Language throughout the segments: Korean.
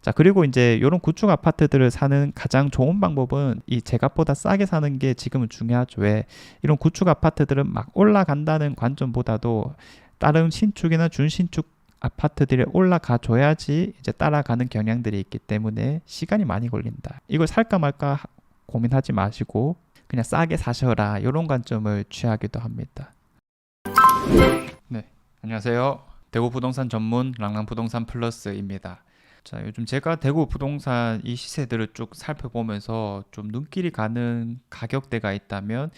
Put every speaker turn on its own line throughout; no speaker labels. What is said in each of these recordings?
자, 그리고 이제 이런 구축 아파트들을 사는 가장 좋은 방법은 이 제값보다 싸게 사는 게 지금은 중요하죠. 왜? 이런 구축 아파트들은 막 올라간다는 관점보다도 다른 신축이나 준신축 아파트들이 올라가 줘야지 이제 따라가는 경향들이 있기 때문에 시간이 많이 걸린다. 이걸 살까 말까 고민하지 마시고 그냥 싸게 사셔라. 이런 관점을 취하기도 합니다. 네, 안녕하세요. 대구 부동산 전문 랑랑부동산 플러스입니다. 자, 요즘 제가 대구 부동산 이 시세들을 쭉 살펴보면서 좀 눈길이 가는 가격대가 있다면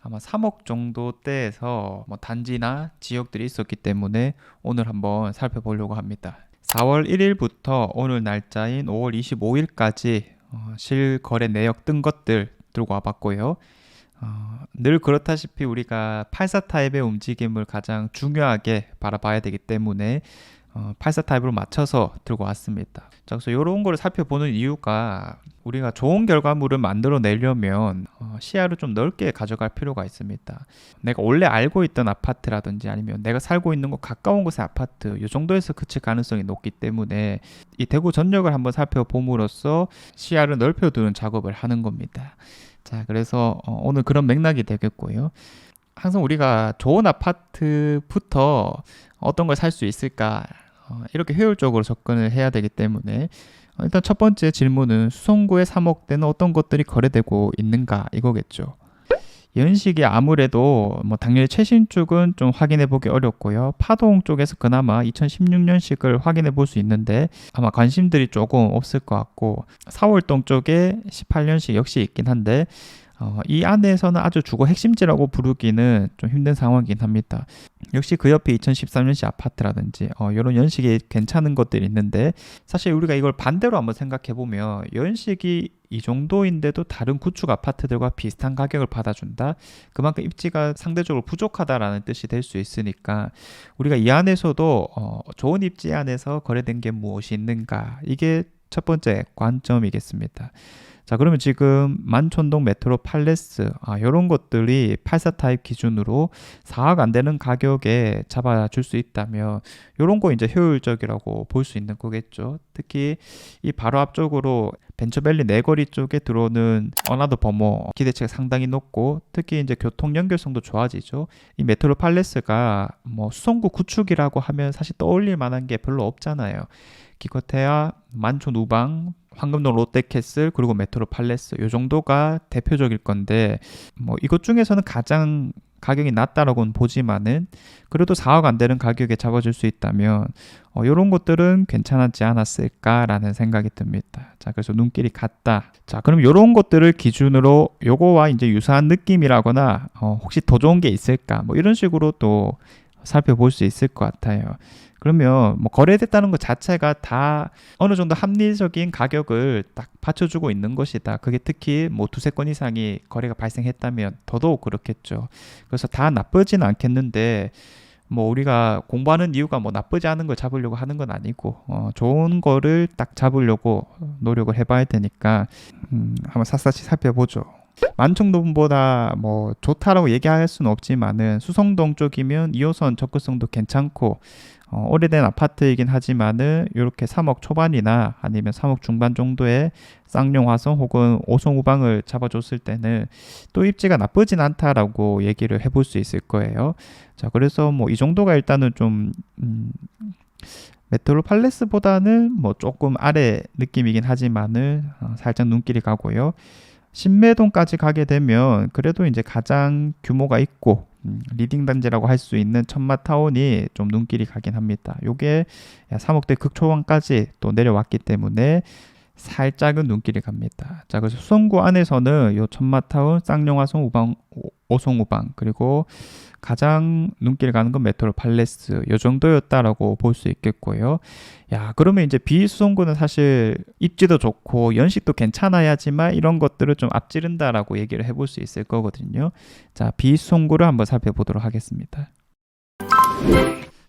아마 3억 정도대에서 뭐 단지나 지역들이 있었기 때문에 오늘 한번 살펴보려고 합니다. 4월 1일부터 오늘 날짜인 5월 25일까지 실거래 내역 뜬 것들 들고 와봤고요. 늘 그렇다시피 우리가 84 타입의 움직임을 가장 중요하게 바라봐야 되기 때문에 84 타입으로 맞춰서 들고 왔습니다. 자, 그래서 이런 거를 살펴보는 이유가 우리가 좋은 결과물을 만들어 내려면 시야를 좀 넓게 가져갈 필요가 있습니다. 내가 원래 알고 있던 아파트라든지 아니면 내가 살고 있는 곳 가까운 곳의 아파트 이 정도에서 그칠 가능성이 높기 때문에 이 대구 전역을 한번 살펴봄으로써 시야를 넓혀두는 작업을 하는 겁니다. 자, 그래서 오늘 그런 맥락이 되겠고요. 항상 우리가 좋은 아파트부터 어떤 걸 살 수 있을까 이렇게 효율적으로 접근을 해야 되기 때문에 일단 첫 번째 질문은 수성구의 3억대는 어떤 것들이 거래되고 있는가 이거겠죠. 연식이 아무래도 뭐 당연히 최신축은 좀 확인해 보기 어렵고요. 파동 쪽에서 그나마 2016년식을 확인해 볼 수 있는데 아마 관심들이 조금 없을 것 같고 4월동 쪽에 18년식 역시 있긴 한데 이 안에서는 아주 주거 핵심지라고 부르기는 좀 힘든 상황이긴 합니다. 역시 그 옆에 2013년식 아파트라든지 이런 연식이 괜찮은 것들이 있는데 사실 우리가 이걸 반대로 한번 생각해보면 연식이 이 정도인데도 다른 구축 아파트들과 비슷한 가격을 받아준다? 그만큼 입지가 상대적으로 부족하다라는 뜻이 될 수 있으니까 우리가 이 안에서도 좋은 입지 안에서 거래된 게 무엇이 있는가? 이게 첫 번째 관점이겠습니다. 자, 그러면 지금 만촌동 메트로 팔레스 이런 것들이 84 타입 기준으로 4억 안 되는 가격에 잡아줄 수 있다면 이런 거 이제 효율적이라고 볼 수 있는 거겠죠. 특히 이 바로 앞쪽으로 벤처밸리 내거리 쪽에 들어오는 어나더 버머 기대치가 상당히 높고 특히 이제 교통 연결성도 좋아지죠. 이 메트로 팔레스가 뭐 수성구 구축이라고 하면 사실 떠올릴 만한 게 별로 없잖아요. 기껏해야 만촌 우방 황금동 롯데캐슬 그리고 메트로 팔레스 이 정도가 대표적일 건데 뭐 이것 중에서는 가장 가격이 낮다라고는 보지만은 그래도 4억 안 되는 가격에 잡아줄 수 있다면 이런 것들은 괜찮았지 않았을까라는 생각이 듭니다. 자, 그래서 눈길이 갔다. 자, 그럼 이런 것들을 기준으로 요거와 이제 유사한 느낌이라거나 혹시 더 좋은 게 있을까 뭐 이런 식으로 또 살펴볼 수 있을 것 같아요. 그러면 뭐 거래됐다는 것 자체가 다 어느 정도 합리적인 가격을 딱 받쳐주고 있는 것이다. 그게 특히 뭐 두세 건 이상이 거래가 발생했다면 더더욱 그렇겠죠. 그래서 다 나쁘진 않겠는데 뭐 우리가 공부하는 이유가 뭐 나쁘지 않은 걸 잡으려고 하는 건 아니고 좋은 거를 딱 잡으려고 노력을 해봐야 되니까 한번 샅샅이 살펴보죠. 만청동보다 뭐 좋다라고 얘기할 수는 없지만은 수성동 쪽이면 2호선 접근성도 괜찮고 오래된 아파트이긴 하지만은 이렇게 3억 초반이나 아니면 3억 중반 정도의 쌍용 화성 혹은 5송 우방을 잡아줬을 때는 또 입지가 나쁘진 않다라고 얘기를 해볼 수 있을 거예요. 자, 그래서 뭐 이 정도가 일단은 좀 메트로 팔레스보다는 뭐 조금 아래 느낌이긴 하지만은 살짝 눈길이 가고요. 신매동까지 가게 되면 그래도 이제 가장 규모가 있고 리딩 단지라고 할 수 있는 천마타운이 좀 눈길이 가긴 합니다. 요게 3억대 극초반까지 또 내려왔기 때문에 살짝은 눈길이 갑니다. 자, 그래서 수성구 안에서는 요 천마타운, 쌍용화성 우방, 오송 우방 그리고 가장 눈길 가는 건 메트로 팔레스 요 정도였다라고 볼 수 있겠고요. 야, 그러면 이제 비수성구는 사실 입지도 좋고 연식도 괜찮아야지만 이런 것들을 좀 앞지른다라고 얘기를 해볼 수 있을 거거든요. 자, 비수성구를 한번 살펴보도록 하겠습니다.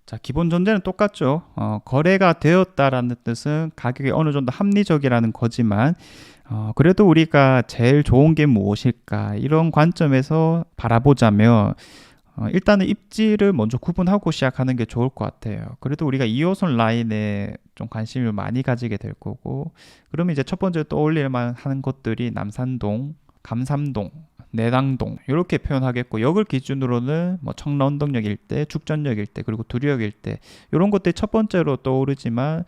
자, 기본 전제는 똑같죠. 거래가 되었다라는 뜻은 가격이 어느 정도 합리적이라는 거지만 그래도 우리가 제일 좋은 게 무엇일까 이런 관점에서 바라보자면 일단은 입지를 먼저 구분하고 시작하는 게 좋을 것 같아요. 그래도 우리가 2호선 라인에 좀 관심을 많이 가지게 될 거고, 그러면 이제 첫 번째 떠올릴 만한 것들이 남산동, 감삼동, 내당동 이렇게 표현하겠고, 역을 기준으로는 뭐 청라운동역 일대, 죽전역 일대, 그리고 두류역 일대 이런 것들이 첫 번째로 떠오르지만,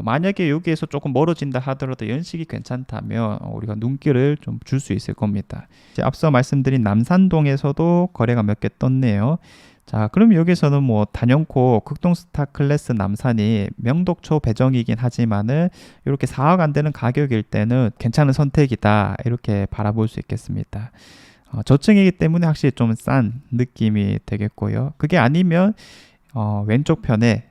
만약에 여기에서 조금 멀어진다 하더라도 연식이 괜찮다면 우리가 눈길을 좀 줄 수 있을 겁니다. 이제 앞서 말씀드린 남산동에서도 거래가 몇 개 떴네요. 자, 그럼 여기서는 뭐 단연코 극동스타 클래스 남산이 명독초 배정이긴 하지만은 이렇게 4억 안 되는 가격일 때는 괜찮은 선택이다, 이렇게 바라볼 수 있겠습니다. 저층이기 때문에 확실히 좀 싼 느낌이 되겠고요. 그게 아니면 왼쪽 편에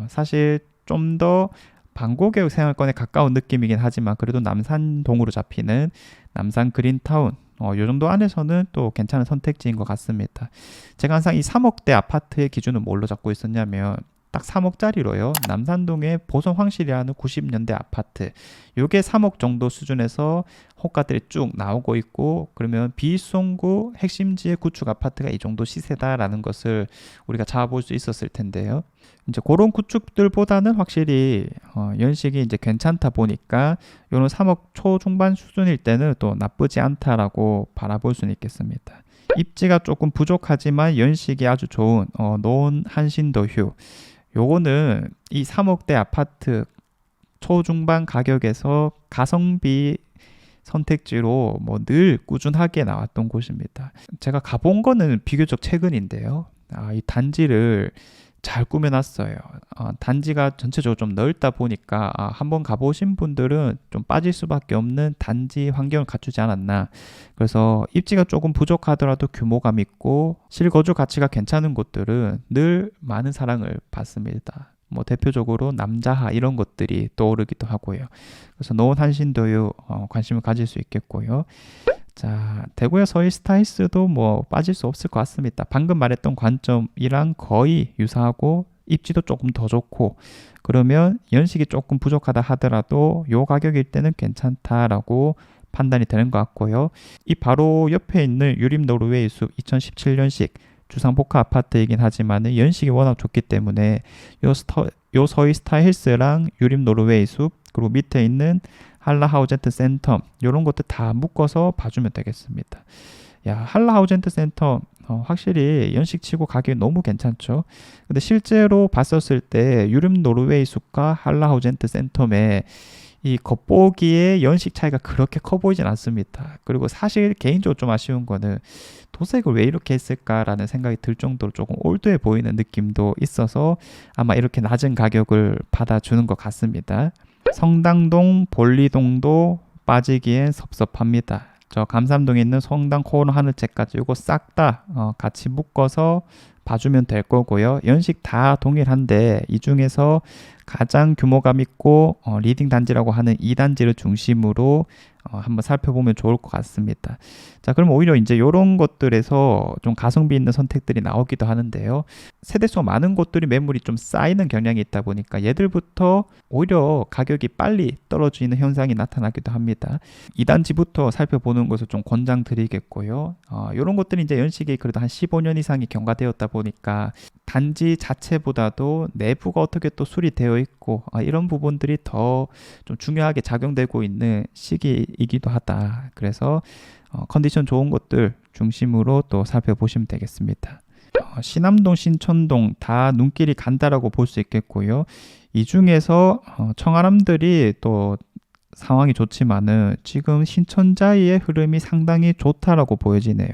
사실 좀 더 방고개역 생활권에 가까운 느낌이긴 하지만 그래도 남산동으로 잡히는 남산 그린타운, 요 정도 안에서는 또 괜찮은 선택지인 것 같습니다. 제가 항상 이 3억대 아파트의 기준은 뭘로 잡고 있었냐면 딱 3억짜리로요. 남산동의 보성 황실이라는 90년대 아파트. 요게 3억 정도 수준에서 호가들이 쭉 나오고 있고, 그러면 비송구 핵심지의 구축 아파트가 이 정도 시세다라는 것을 우리가 잡아볼 수 있었을 텐데요. 이제 그런 구축들보다는 확실히 연식이 이제 괜찮다 보니까 요런 3억 초중반 수준일 때는 또 나쁘지 않다라고 바라볼 수는 있겠습니다. 입지가 조금 부족하지만 연식이 아주 좋은 노원 한신도휴, 요거는 이 3억대 아파트 초중반 가격에서 가성비 선택지로 뭐 늘 꾸준하게 나왔던 곳입니다. 제가 가본 거는 비교적 최근인데요. 이 단지를 잘 꾸며놨어요. 단지가 전체적으로 좀 넓다 보니까 한번 가보신 분들은 좀 빠질 수밖에 없는 단지 환경을 갖추지 않았나. 그래서 입지가 조금 부족하더라도 규모감 있고 실거주 가치가 괜찮은 곳들은 늘 많은 사랑을 받습니다. 뭐 대표적으로 남자하 이런 것들이 떠오르기도 하고요. 그래서 노원 한신도요 관심을 가질 수 있겠고요. 자, 대구의 서울스타일스도 뭐 빠질 수 없을 것 같습니다. 방금 말했던 관점이랑 거의 유사하고 입지도 조금 더 좋고, 그러면 연식이 조금 부족하다 하더라도 요 가격일 때는 괜찮다라고 판단이 되는 것 같고요. 이 바로 옆에 있는 유림 노르웨이 숲 2017년식 주상복합 아파트이긴 하지만 연식이 워낙 좋기 때문에 요 서희 스타힐스랑 유림 노르웨이 숲, 그리고 밑에 있는 한라하우젠트 센텀 이런 것들 다 묶어서 봐주면 되겠습니다. 야, 한라하우젠트 센텀 확실히 연식치고 가격이 너무 괜찮죠. 근데 실제로 봤었을 때 유림 노르웨이 숲과 한라하우젠트 센텀의 이 겉보기에 연식 차이가 그렇게 커 보이진 않습니다. 그리고 사실 개인적으로 좀 아쉬운 거는 도색을 왜 이렇게 했을까라는 생각이 들 정도로 조금 올드해 보이는 느낌도 있어서 아마 이렇게 낮은 가격을 받아주는 것 같습니다. 성당동, 볼리동도 빠지기엔 섭섭합니다. 저 감삼동에 있는 성당 코너 하늘채까지 이거 싹 다 같이 묶어서 봐주면 될 거고요. 연식 다 동일한데 이 중에서 가장 규모감 있고 리딩 단지라고 하는 2단지를 중심으로 한번 살펴보면 좋을 것 같습니다. 자, 그럼 오히려 이제 이런 것들에서 좀 가성비 있는 선택들이 나오기도 하는데요. 세대수가 많은 곳들이 매물이 좀 쌓이는 경향이 있다 보니까 얘들부터 오히려 가격이 빨리 떨어지는 현상이 나타나기도 합니다. 2단지부터 살펴보는 것을 좀 권장드리겠고요. 이런 것들이 이제 연식이 그래도 한 15년 이상이 경과되었다 보니까 단지 자체보다도 내부가 어떻게 또 수리되어 있고 이런 부분들이 더 좀 중요하게 작용되고 있는 시기이기도 하다. 그래서 컨디션 좋은 곳들 중심으로 또 살펴보시면 되겠습니다. 신암동, 신천동 다 눈길이 간다라고 볼 수 있겠고요. 이 중에서 청아람들이 또 상황이 좋지만은 지금 신천자이의 흐름이 상당히 좋다라고 보여지네요.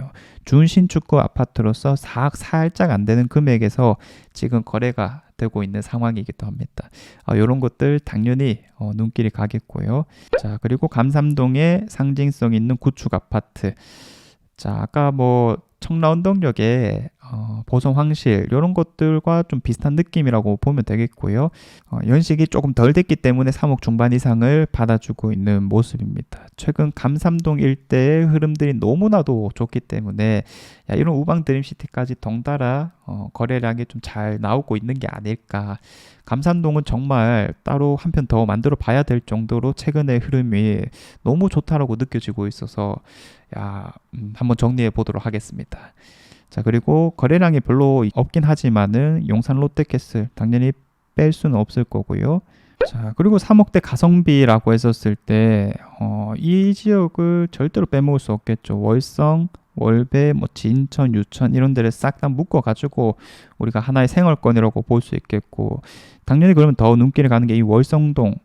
준신축구 아파트로서 4억 살짝 안 되는 금액에서 지금 거래가 되고 있는 상황이기도 합니다. 이런 것들 당연히 눈길이 가겠고요. 자, 그리고 감삼동에 상징성 있는 구축 아파트. 자, 아까 뭐 청라운동역에 보성 황실 이런 것들과 좀 비슷한 느낌이라고 보면 되겠고요. 연식이 조금 덜 됐기 때문에 3억 중반 이상을 받아주고 있는 모습입니다. 최근 감삼동 일대의 흐름들이 너무나도 좋기 때문에 이런 우방 드림시티까지 덩달아 거래량이 좀 잘 나오고 있는 게 아닐까. 감산동은 정말 따로 한 편 더 만들어 봐야 될 정도로 최근의 흐름이 너무 좋다라고 느껴지고 있어서 한번 정리해 보도록 하겠습니다. 자, 그리고 거래량이 별로 없긴 하지만은 용산 롯데캐슬 당연히 뺄 수는 없을 거고요. 자, 그리고 3억대 가성비라고 했었을 때, 이 지역을 절대로 빼먹을 수 없겠죠. 월성, 월배, 뭐 진천, 유천 이런 데를 싹 다 묶어가지고 우리가 하나의 생활권이라고 볼 수 있겠고, 당연히 그러면 더 눈길이 가는 게 이 월성동,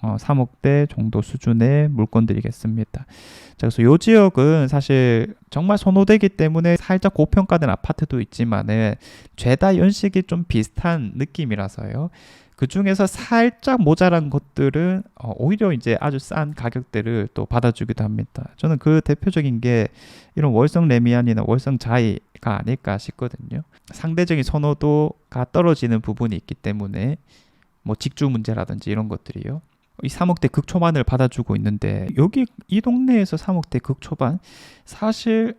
3억대 정도 수준의 물건들이겠습니다. 자, 그래서 이 지역은 사실 정말 선호되기 때문에 살짝 고평가된 아파트도 있지만은 죄다 연식이 좀 비슷한 느낌이라서요. 그 중에서 살짝 모자란 것들은 오히려 이제 아주 싼 가격대를 또 받아주기도 합니다. 저는 그 대표적인 게 이런 월성 레미안이나 월성 자이가 아닐까 싶거든요. 상대적인 선호도가 떨어지는 부분이 있기 때문에 뭐 직주 문제라든지 이런 것들이요. 이 3억대 극초반을 받아주고 있는데 여기 이 동네에서 3억대 극초반 사실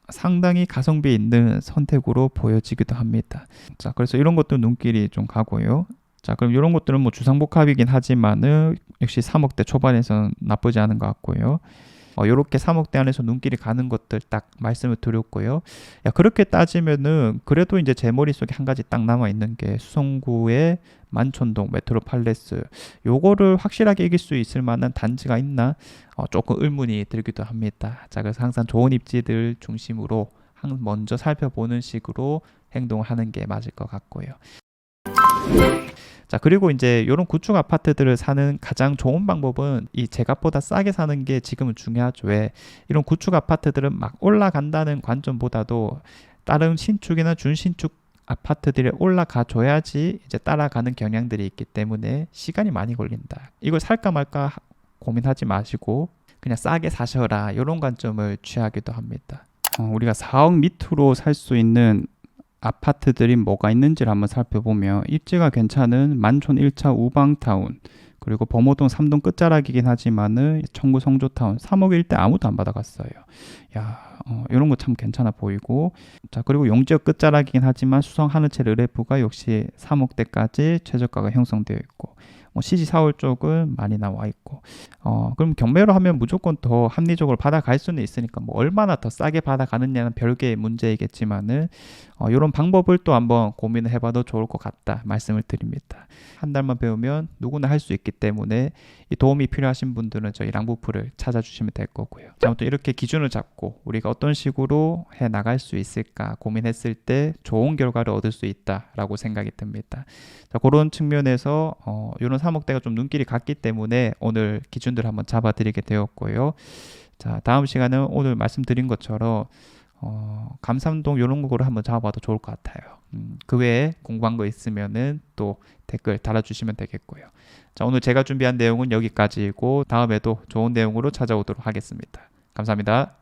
상당히 가성비 있는 선택으로 보여지기도 합니다. 자, 그래서 이런 것도 눈길이 좀 가고요. 자, 그럼 이런 것들은 뭐 주상복합이긴 하지만은 역시 3억대 초반에서는 나쁘지 않은 것 같고요. 요렇게 3억대 안에서 눈길이 가는 것들 딱 말씀을 드렸고요. 야, 그렇게 따지면은 그래도 이제 제 머릿속에 한 가지 딱 남아 있는 게 수성구의 만촌동 메트로 팔레스, 요거를 확실하게 이길 수 있을 만한 단지가 있나 조금 의문이 들기도 합니다. 자, 그래서 항상 좋은 입지들 중심으로 먼저 살펴보는 식으로 행동을 하는 게 맞을 것 같고요. 자, 그리고 이제 이런 구축 아파트들을 사는 가장 좋은 방법은 이 제값보다 싸게 사는 게 지금은 중요하죠. 왜? 이런 구축 아파트들은 막 올라간다는 관점보다도 다른 신축이나 준신축 아파트들이 올라가 줘야지 이제 따라가는 경향들이 있기 때문에 시간이 많이 걸린다. 이걸 살까 말까 고민하지 마시고 그냥 싸게 사셔라, 이런 관점을 취하기도 합니다. 우리가 4억 밑으로 살 수 있는 아파트들이 뭐가 있는지를 한번 살펴보면 입지가 괜찮은 만촌 1차 우방타운, 그리고 범호동 3동 끝자락이긴 하지만은 청구 성조타운 3억 1대 아무도 안 받아갔어요. 야, 이런 거 참 괜찮아 보이고. 자, 그리고 용지역 끝자락이긴 하지만 수성 하늘채 르레프가 역시 3억대까지 최저가가 형성되어 있고, 뭐 CG 사월 쪽은 많이 나와 있고, 그럼 경매로 하면 무조건 더 합리적으로 받아갈 수는 있으니까 뭐 얼마나 더 싸게 받아가느냐는 별개의 문제이겠지만은 이런 방법을 또 한번 고민을 해봐도 좋을 것 같다 말씀을 드립니다. 한 달만 배우면 누구나 할 수 있기 때문에 이 도움이 필요하신 분들은 저희 랑부프를 찾아주시면 될 거고요. 자, 아무튼 이렇게 기준을 잡고 우리가 어떤 식으로 해 나갈 수 있을까 고민했을 때 좋은 결과를 얻을 수 있다라고 생각이 듭니다. 자, 그런 측면에서 이런 3억대가 좀 눈길이 갔기 때문에 오늘 기준들을 한번 잡아드리게 되었고요. 자, 다음 시간은 오늘 말씀드린 것처럼 감삼동 이런 거를 한번 잡아봐도 좋을 것 같아요. 그 외에 궁금한 거 있으면은 또 댓글 달아주시면 되겠고요. 자, 오늘 제가 준비한 내용은 여기까지이고 다음에도 좋은 내용으로 찾아오도록 하겠습니다. 감사합니다.